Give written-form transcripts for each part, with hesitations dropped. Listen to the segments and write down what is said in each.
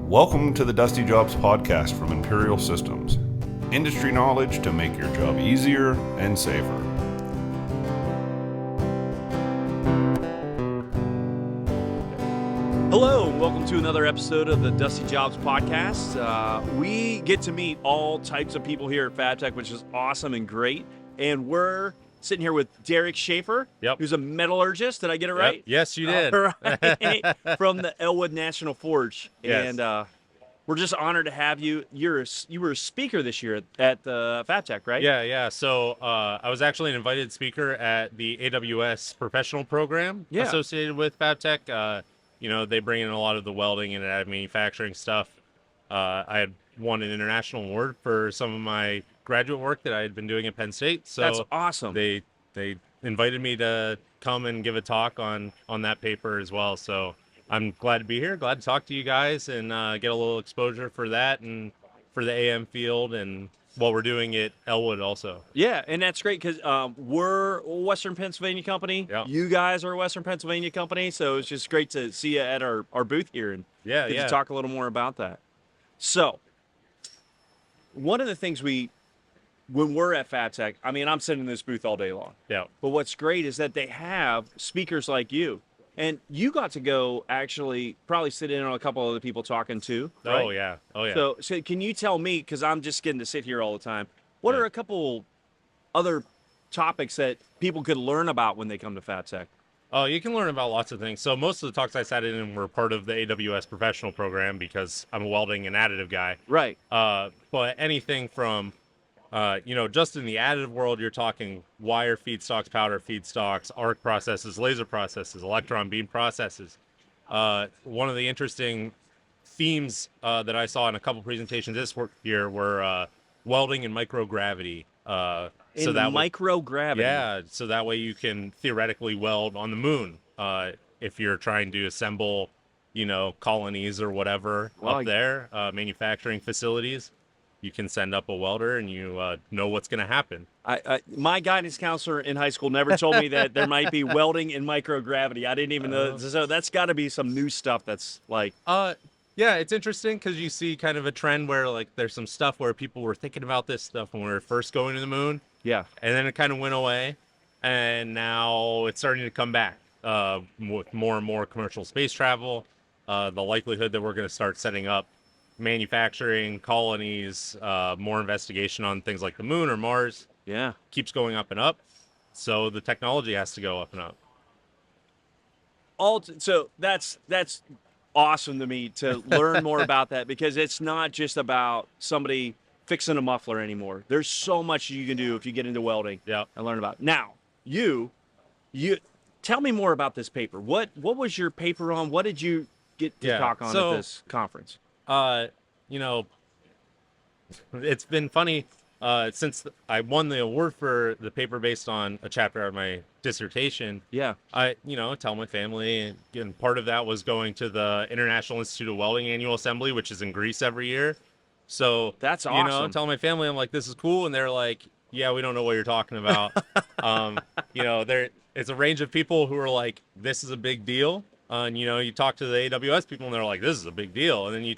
Welcome to the Dusty Jobs podcast from Imperial Systems. Industry knowledge to make your job easier and safer. Hello, and welcome to another episode of the Dusty Jobs podcast. We get to meet all types of people here at Fabtech, which is awesome and great. And we're sitting here with Derek Shaffer, who's a metallurgist. Did I get it right? Yes, you did. Right. From the Ellwood National Forge. Yes. And we're just honored to have you. You were a speaker this year at Fabtech, right? Yeah. So I was actually an invited speaker at the AWS professional program associated with Fabtech. They bring in a lot of the welding and additive manufacturing stuff. I had won an international award for some of my graduate work that I had been doing at Penn State. So that's awesome. They invited me to come and give a talk on that paper as well. So I'm glad to be here. Glad to talk to you guys and get a little exposure for that and for the AM field and what we're doing at Ellwood also. Yeah, and that's great because we're a Western Pennsylvania company. Yeah. You guys are a Western Pennsylvania company, so it's just great to see you at our booth here and get to talk a little more about that. So, one of the things when we're at Fabtech, I mean, I'm sitting in this booth all day long. Yeah. But what's great is that they have speakers like you. And you got to go actually probably sit in on a couple other people talking too, right? Oh, yeah. So can you tell me, because I'm just getting to sit here all the time, what are a couple other topics that people could learn about when they come to Fabtech? Oh, you can learn about lots of things. So most of the talks I sat in were part of the AWS professional program because I'm a welding and additive guy. Right. But anything from, just in the additive world, you're talking wire feedstocks, powder feedstocks, arc processes, laser processes, electron beam processes. One of the interesting themes that I saw in a couple presentations this year were welding and microgravity. Microgravity. Yeah, so that way you can theoretically weld on the moon if you're trying to assemble, colonies or whatever up there, manufacturing facilities. You can send up a welder and you know what's going to happen. My guidance counselor in high school never told me that there might be welding and microgravity. I didn't even know. So that's got to be some new stuff that's like... Yeah, it's interesting because you see kind of a trend where like there's some stuff where people were thinking about this stuff when we were first going to the moon. Yeah. And then it kind of went away. And now it's starting to come back with more and more commercial space travel. The likelihood that we're going to start setting up manufacturing colonies, more investigation on things like the moon or Mars. Yeah. Keeps going up and up. So the technology has to go up and up. So that's awesome to me to learn more about that because it's not just about somebody fixing a muffler anymore. There's so much you can do if you get into welding and learn about it. Now, you tell me more about this paper. What was your paper on? What did you get to talk on at this conference? It's been funny since I won the award for the paper based on a chapter of my dissertation. Yeah. I tell my family, and part of that was going to the International Institute of Welding annual assembly, which is in Greece every year. So that's awesome. Tell my family, I'm like, this is cool. And they're like, yeah, we don't know what you're talking about. It's a range of people who are like, this is a big deal. And you talk to the AWS people and they're like, this is a big deal. And then I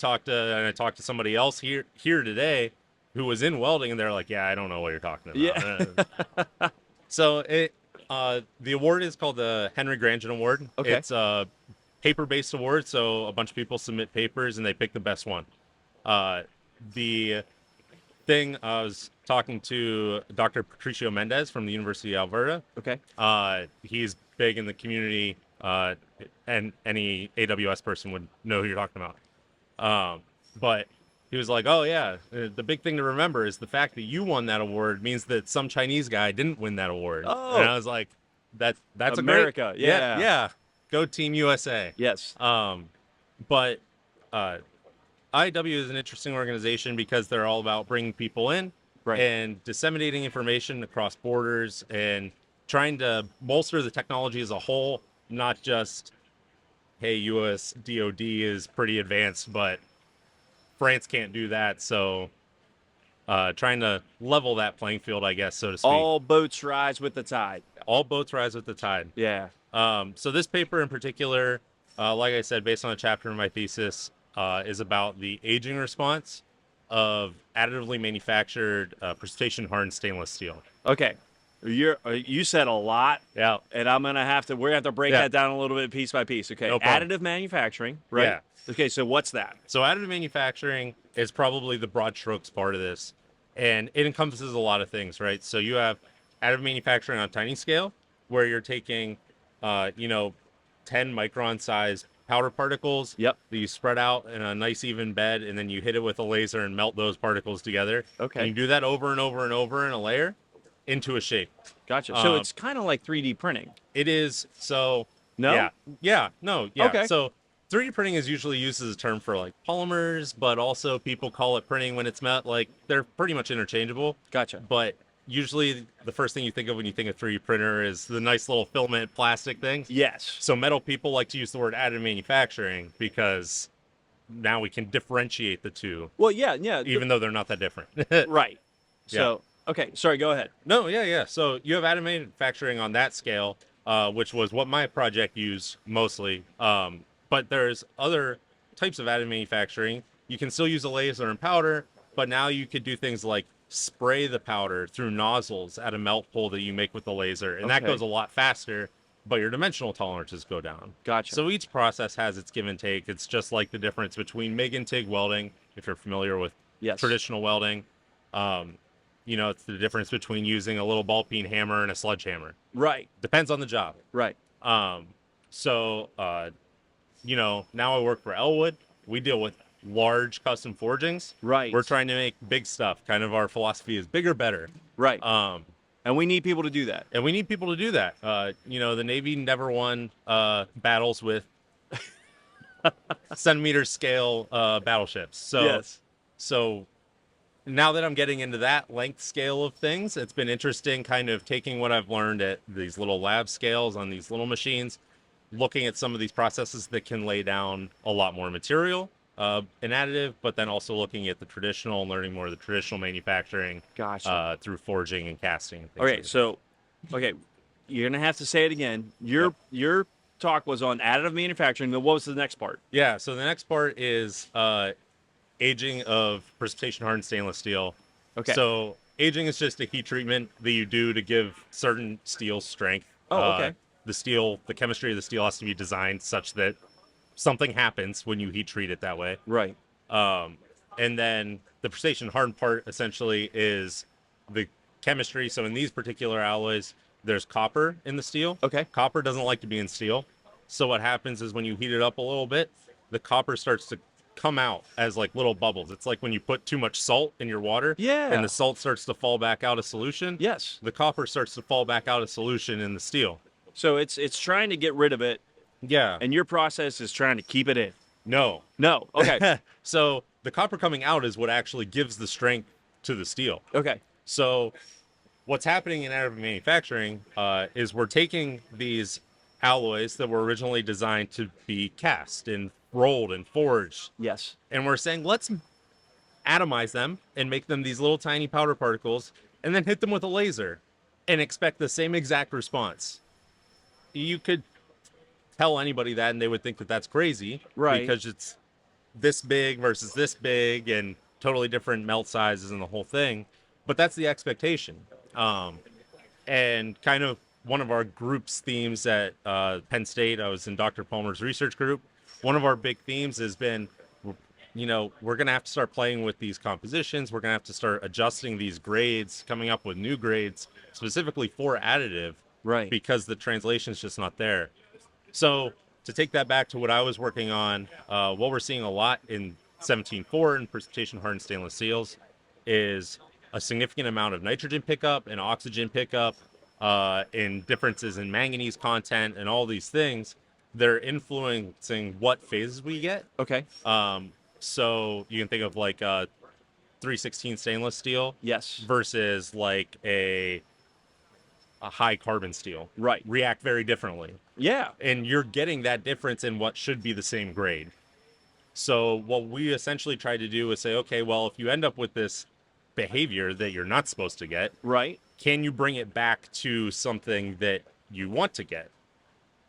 talked to somebody else here today who was in welding and they're like, yeah, I don't know what you're talking about. Yeah. So the award is called the Henry Grandin Award. Okay. It's a paper-based award. So a bunch of people submit papers and they pick the best one. The thing, I was talking to Dr. Patricio Mendez from the University of Alberta. Okay. He's big in the community. And any AWS person would know who you're talking about. But he was like, oh yeah, the big thing to remember is the fact that you won that award means that some Chinese guy didn't win that award. Oh. And I was like, that's America. Yeah. Go Team USA. Yes. But IW is an interesting organization because they're all about bringing people in and disseminating information across borders and trying to bolster the technology as a whole. Not just, hey, U.S. DOD is pretty advanced, but France can't do that. So trying to level that playing field, I guess, so to speak. All boats rise with the tide. All boats rise with the tide. Yeah. So this paper in particular, like I said, based on a chapter in my thesis, is about the aging response of additively manufactured precipitation hardened stainless steel. Okay. You said a lot. Yeah. And we're gonna have to break that down a little bit piece by piece. Okay. No problem. Additive manufacturing, right? Yeah. Okay, so what's that? So additive manufacturing is probably the broad strokes part of this. And it encompasses a lot of things, right? So you have additive manufacturing on a tiny scale, where you're taking 10 micron size powder particles Yep. that you spread out in a nice even bed, and then you hit it with a laser and melt those particles together. Okay. And you do that over and over and over in a layer into a shape. Gotcha. So it's kind of like 3D printing. It is. So No? Yeah. Okay. So 3D printing is usually used as a term for like polymers, but also people call it printing when it's met. Like, they're pretty much interchangeable. Gotcha. But usually the first thing you think of when you think of 3D printer is the nice little filament plastic thing. Yes. So metal people like to use the word additive manufacturing because now we can differentiate the two. Well, yeah. Even though they're not that different. Right. So, okay. Sorry, go ahead. No, yeah. So you have additive manufacturing on that scale, which was what my project used mostly. But there's other types of additive manufacturing. You can still use a laser and powder, but now you could do things like spray the powder through nozzles at a melt pool that you make with the laser, and that goes a lot faster, but your dimensional tolerances go down. Gotcha. So each process has its give and take. It's just like the difference between MIG and TIG welding, if you're familiar with traditional welding. It's the difference between using a little ball peen hammer and a sledgehammer. Right. Depends on the job. Right. Now I work for Ellwood. We deal with large custom forgings. Right. We're trying to make big stuff. Kind of our philosophy is bigger, better. Right. And we need people to do that. The Navy never won battles with centimeter scale battleships. So now that I'm getting into that length scale of things, it's been interesting kind of taking what I've learned at these little lab scales on these little machines, looking at some of these processes that can lay down a lot more material in additive, but then also looking at the traditional and learning more of the traditional manufacturing through forging and casting. And things you're going to have to say it again. Your talk was on additive manufacturing. Then what was the next part? Yeah, so the next part is aging of precipitation hardened stainless steel. Okay. So aging is just a heat treatment that you do to give certain steel strength. The chemistry of the steel has to be designed such that something happens when you heat treat it that way. Right. And then the precipitation hardened part essentially is the chemistry. So in these particular alloys, there's copper in the steel. Okay. Copper doesn't like to be in steel. So what happens is when you heat it up a little bit, the copper starts to come out as like little bubbles. It's like when you put too much salt in your water. Yeah. And the salt starts to fall back out of solution. Yes. The copper starts to fall back out of solution in the steel. So it's trying to get rid of it. Yeah. And your process is trying to keep it in. No. Okay. So the copper coming out is what actually gives the strength to the steel. Okay. So what's happening in additive manufacturing is we're taking these alloys that were originally designed to be cast and rolled and forged. Yes. And we're saying, let's atomize them and make them these little tiny powder particles and then hit them with a laser and expect the same exact response. You could tell anybody that and they would think that that's crazy. Right. Because it's this big versus this big and totally different melt sizes and the whole thing. But that's the expectation. And kind of one of our group's themes at Penn State, I was in Dr. Palmer's research group. One of our big themes has been, we're going to have to start playing with these compositions. We're going to have to start adjusting these grades, coming up with new grades specifically for additive. Right. Because the translation is just not there. So to take that back to what I was working on, what we're seeing a lot in 17.4 and precipitation hardened stainless steels is a significant amount of nitrogen pickup and oxygen pickup, in differences in manganese content and all these things. They're influencing what phases we get. Okay. So you can think of like 316 stainless steel. Yes. Versus like a high carbon steel. Right. React very differently. Yeah. And you're getting that difference in what should be the same grade. So what we essentially tried to do is say, okay, well, if you end up with this behavior that you're not supposed to get, right, can you bring it back to something that you want to get?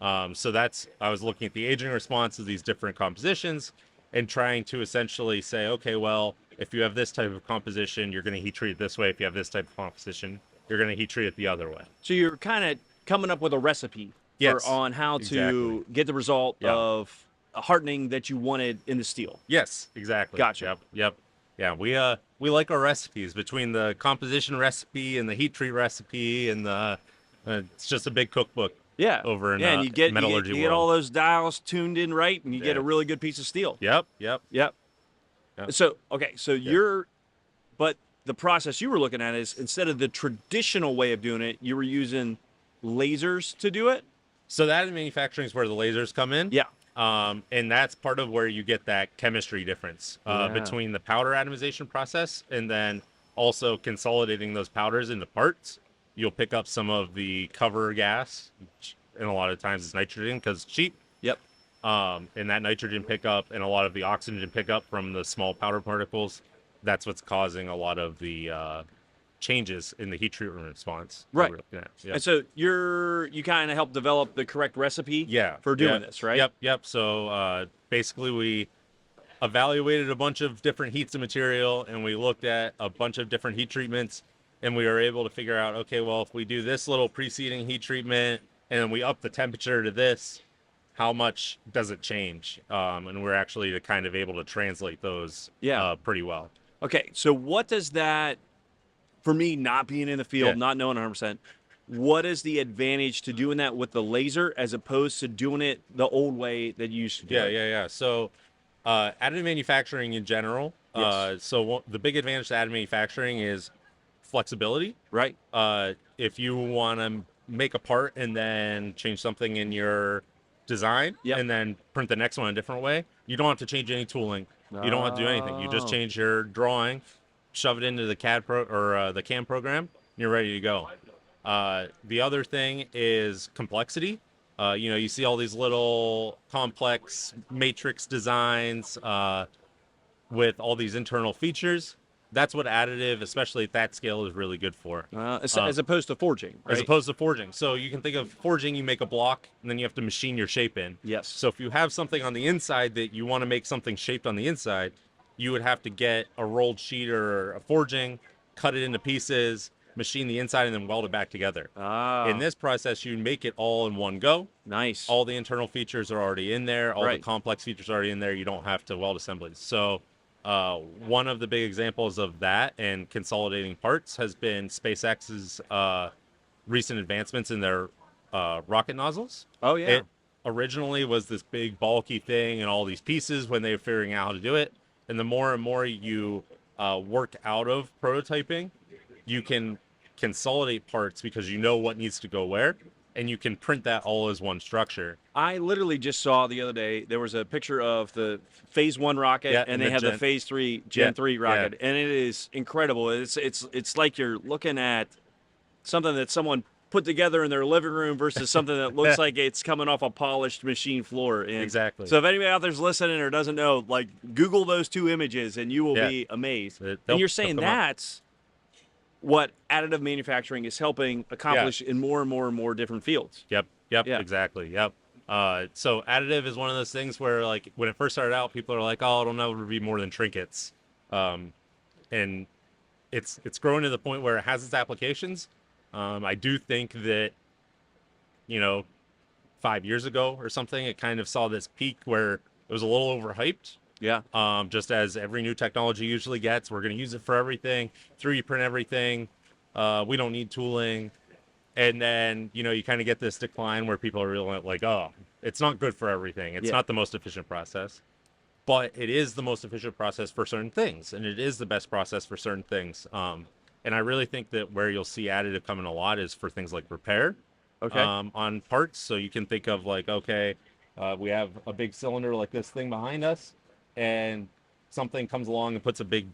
I was looking at the aging response of these different compositions and trying to essentially say, okay, well, if you have this type of composition, you're going to heat treat it this way. If you have this type of composition, you're going to heat treat it the other way. So you're kind of coming up with a recipe Yes, on how to exactly. get the result Yeah. of a hardening that you wanted in the steel. Yes, exactly. Gotcha. Yep. Yeah, we like our recipes between the composition recipe and the heat treat recipe, and the it's just a big cookbook. Yeah. Over in and you get metallurgy you get world. all those dials tuned in right, and you get a really good piece of steel. Yep. Yep. So but the process you were looking at is, instead of the traditional way of doing it, you were using lasers to do it. So that in manufacturing is where the lasers come in. Yeah. And that's part of where you get that chemistry difference between the powder atomization process and then also consolidating those powders into parts. You'll pick up some of the cover gas, and a lot of times it's nitrogen because it's cheap. Yep. And that nitrogen pickup and a lot of the oxygen pickup from the small powder particles, that's what's causing a lot of the changes in the heat treatment response. Right. Yeah. And so you kind of help develop the correct recipe for doing this, right? Yep. So basically we evaluated a bunch of different heats of material, and we looked at a bunch of different heat treatments, and we were able to figure out, okay, well, if we do this little preceding heat treatment and then we up the temperature to this, how much does it change? And we're actually kind of able to translate those pretty well. Okay, so what does that, for me not being in the field, not knowing 100%, what is the advantage to doing that with the laser as opposed to doing it the old way that you used to do it? Yeah. So additive manufacturing in general, the big advantage to additive manufacturing is flexibility. Right. If you want to make a part and then change something in your design and then print the next one a different way, you don't have to change any tooling. You don't have to do anything. You just change your drawing, shove it into the CAD the CAM program, and you're ready to go. The other thing is complexity. You see all these little complex matrix designs with all these internal features. That's what additive, especially at that scale, is really good for. As opposed to forging, right? As opposed to forging. So you can think of forging, you make a block, and then you have to machine your shape in. Yes. So if you have something on the inside that you want to make something shaped on the inside, you would have to get a rolled sheet or a forging, cut it into pieces, machine the inside, and then weld it back together. In this process, you make it all in one go. Nice. All the internal features are already in there. All the complex features are already in there. You don't have to weld assemblies. So one of the big examples of that and consolidating parts has been SpaceX's recent advancements in their rocket nozzles. Oh, yeah. It originally was this big bulky thing and all these pieces when they were figuring out how to do it. And the more and more you work out of prototyping, you can consolidate parts because you know what needs to go where, and you can print that all as one structure. I literally just saw the other day, there was a picture of the Phase 1 rocket, and they have the Phase 3, Gen 3 rocket, and it is incredible. It's like you're looking at something that someone put together in their living room versus something that looks like it's coming off a polished machine floor. And exactly. So if anybody out there's listening or doesn't know, like, Google those two images, and you will be amazed. And you're saying that's what additive manufacturing is helping accomplish in more and more and more different fields. Yep, exactly, yep. So additive is one of those things where, like, when it first started out, people are like, oh, it'll never be more than trinkets. And it's growing to the point where it has its applications. I do think that, 5 years ago or something, it kind of saw this peak where it was a little overhyped. Yeah. Just as every new technology usually gets, we're going to use it for everything, 3D print everything. We don't need tooling. And then, you kind of get this decline where people are really like, oh, it's not good for everything. It's not the most efficient process. But it is the most efficient process for certain things. And it is the best process for certain things. And I really think that where you'll see additive come in a lot is for things like repair on parts. So you can think of, like, okay, we have a big cylinder like this thing behind us, and something comes along and puts a big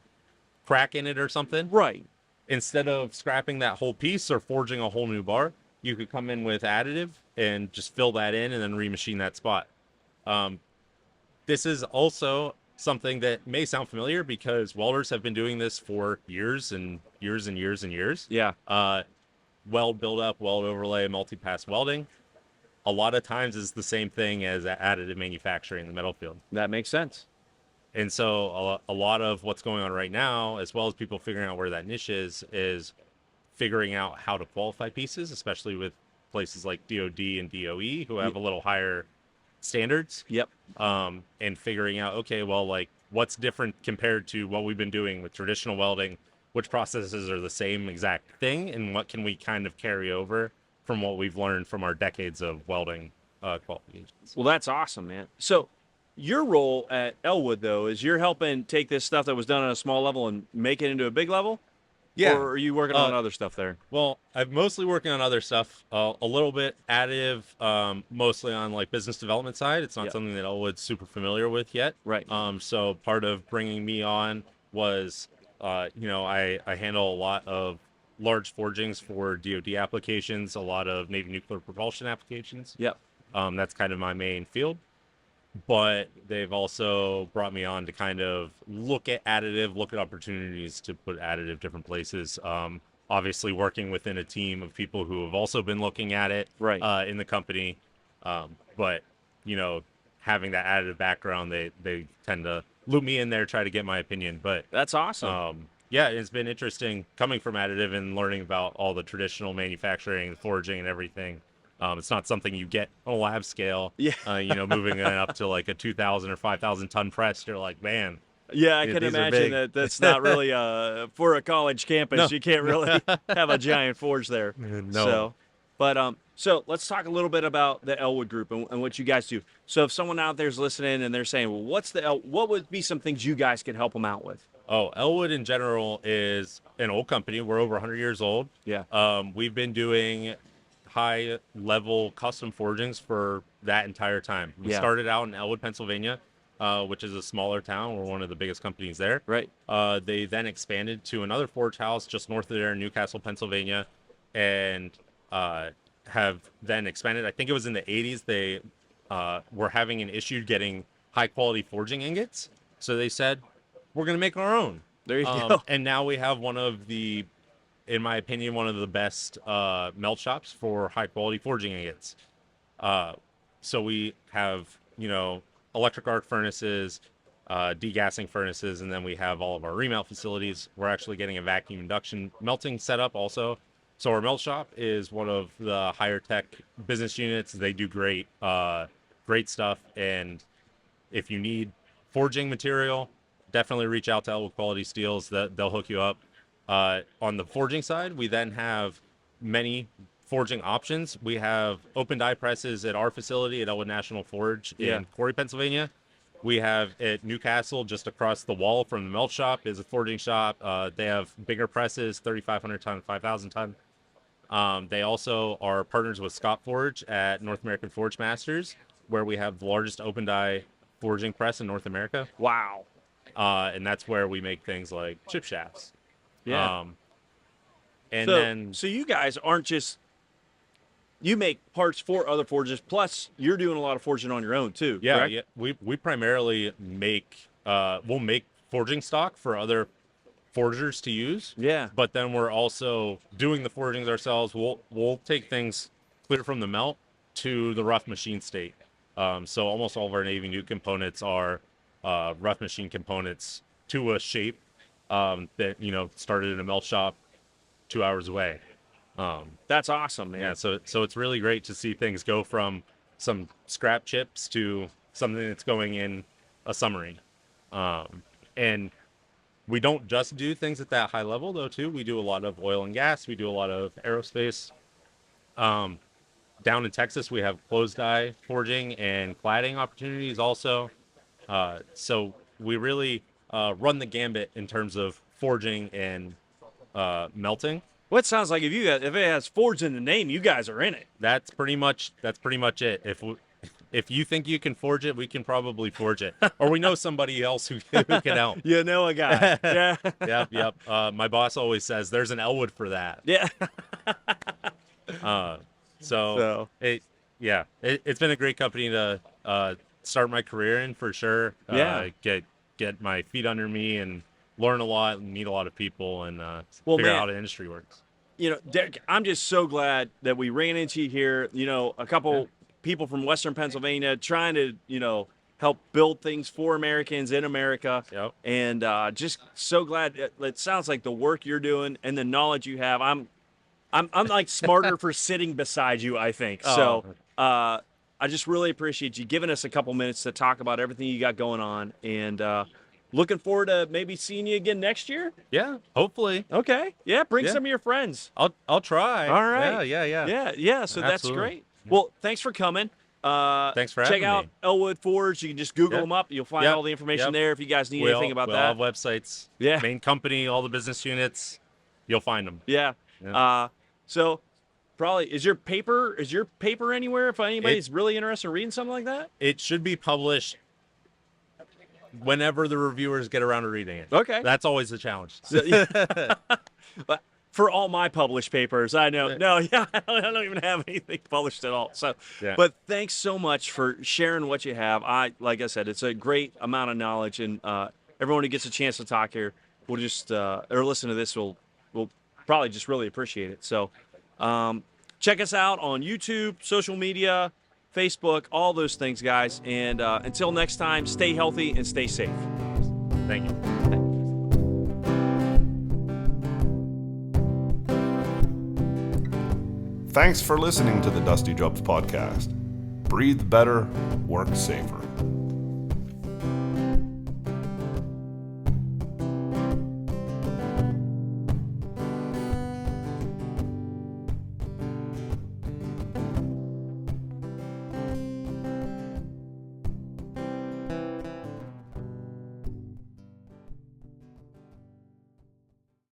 crack in it or something. Right. Instead of scrapping that whole piece or forging a whole new bar, you could come in with additive and just fill that in and then remachine that spot. This is also something that may sound familiar because welders have been doing this for years and years and years and years. Yeah. Weld buildup, weld overlay, multi-pass welding, a lot of times is the same thing as additive manufacturing in the metal field. That makes sense. And so a lot of what's going on right now, as well as people figuring out where that niche is figuring out how to qualify pieces, especially with places like DoD and DOE who have a little higher standards. Yep. And figuring out, okay, well, like what's different compared to what we've been doing with traditional welding, which processes are the same exact thing, and what can we kind of carry over from what we've learned from our decades of welding qualifications. Well, that's awesome, man. So your role at Ellwood, though, is you're helping take this stuff that was done on a small level and make it into a big level? Yeah. Or are you working on other stuff there? Well, I'm mostly working on other stuff, a little bit additive, mostly on like business development side. It's not something that Ellwood's super familiar with yet. Right. So part of bringing me on was, I handle a lot of large forgings for DoD applications, a lot of Navy nuclear propulsion applications. Yep. That's kind of my main field. But they've also brought me on to kind of look at additive, look at opportunities to put additive different places. Obviously working within a team of people who have also been looking at it in the company. But, having that additive background, they tend to loop me in there, try to get my opinion. But that's awesome. It's been interesting coming from additive and learning about all the traditional manufacturing, forging and everything. It's not something you get on a lab scale. Yeah. Moving it up to like a 2,000 or 5,000 ton press, you're like, man. Yeah, I can imagine that's not really for a college campus. No. You can't really have a giant forge there. No. So let's talk a little bit about the Ellwood Group and what you guys do. So if someone out there's listening and they're saying, well, what would be some things you guys could help them out with? Oh, Ellwood in general is an old company. We're over 100 years old. Yeah. We've been doing high-level custom forgings for that entire time. We started out in Ellwood, Pennsylvania, which is a smaller town. We're one of the biggest companies there. Right. They then expanded to another forge house just north of there in Newcastle, Pennsylvania, and have then expanded. I think it was in the 80s. They were having an issue getting high-quality forging ingots, so they said, we're going to make our own. There you go. And now we have in my opinion, one of the best melt shops for high-quality forging ingots. So we have, electric arc furnaces, degassing furnaces, and then we have all of our remelt facilities. We're actually getting a vacuum induction melting setup also. So our melt shop is one of the higher tech business units. They do great stuff. And if you need forging material, definitely reach out to Ellwood Quality Steels. They'll hook you up. On the forging side, we then have many forging options. We have open die presses at our facility at Ellwood National Forge in Corry, Pennsylvania. We have at Newcastle, just across the wall from the melt shop, is a forging shop. They have bigger presses, 3,500 ton, 5,000 ton. They also are partners with Scott Forge at North American Forge Masters, where we have the largest open die forging press in North America. Wow. And that's where we make things like chip shafts. Yeah. So you guys aren't just, you make parts for other forges, plus you're doing a lot of forging on your own too. Yeah, correct? yeah. We primarily make we'll make forging stock for other forgers to use. Yeah. But then we're also doing the forgings ourselves. We'll take things clear from the melt to the rough machine state. So almost all of our Navy Nuke components are rough machine components to a shape that started in a melt shop 2 hours away. That's awesome, man. Yeah, so it's really great to see things go from some scrap chips to something that's going in a submarine. And we don't just do things at that high level though too. We do a lot of oil and gas. We do a lot of aerospace. Down in Texas, we have closed die forging and cladding opportunities also. So we really run the gambit in terms of forging and melting. Well, it sounds like if it has forge in the name, you guys are in it. That's pretty much it. If you think you can forge it, we can probably forge it, or we know somebody else who can help. You know a guy. Yeah. Yep. My boss always says there's an Ellwood for that. Yeah. It's been a great company to start my career in for sure. Get my feet under me and learn a lot and meet a lot of people and figure out how the industry works. Derek, I'm just so glad that we ran into you here. A couple people from Western Pennsylvania trying to, help build things for Americans in America. Yep. And just so glad. It sounds like the work you're doing and the knowledge you have. I'm like smarter for sitting beside you, I think. So I just really appreciate you giving us a couple minutes to talk about everything you got going on, and looking forward to maybe seeing you again next year. Yeah, hopefully. Okay. Yeah, bring some of your friends. I'll try. All right. Yeah. So that's great. Well, thanks for coming. Thanks for having Check out me. Ellwood Forge. You can just Google them up. You'll find all the information there if you guys need anything about that. We all have websites. Yeah. Main company, all the business units. You'll find them. Yeah. So probably is your paper anywhere if anybody's really interested in reading something like that? It should be published whenever the reviewers get around to reading it. Okay. That's always the challenge. But for all my published papers, I know. No, yeah, I don't even have anything published at all. So, but thanks so much for sharing what you have. Like I said, it's a great amount of knowledge, and everyone who gets a chance to talk here will just or listen to this will probably just really appreciate it. So, check us out on YouTube, social media, Facebook, all those things, guys. And until next time, stay healthy and stay safe. Thank you. Thanks for listening to the Dusty Jobs podcast. Breathe better, work safer.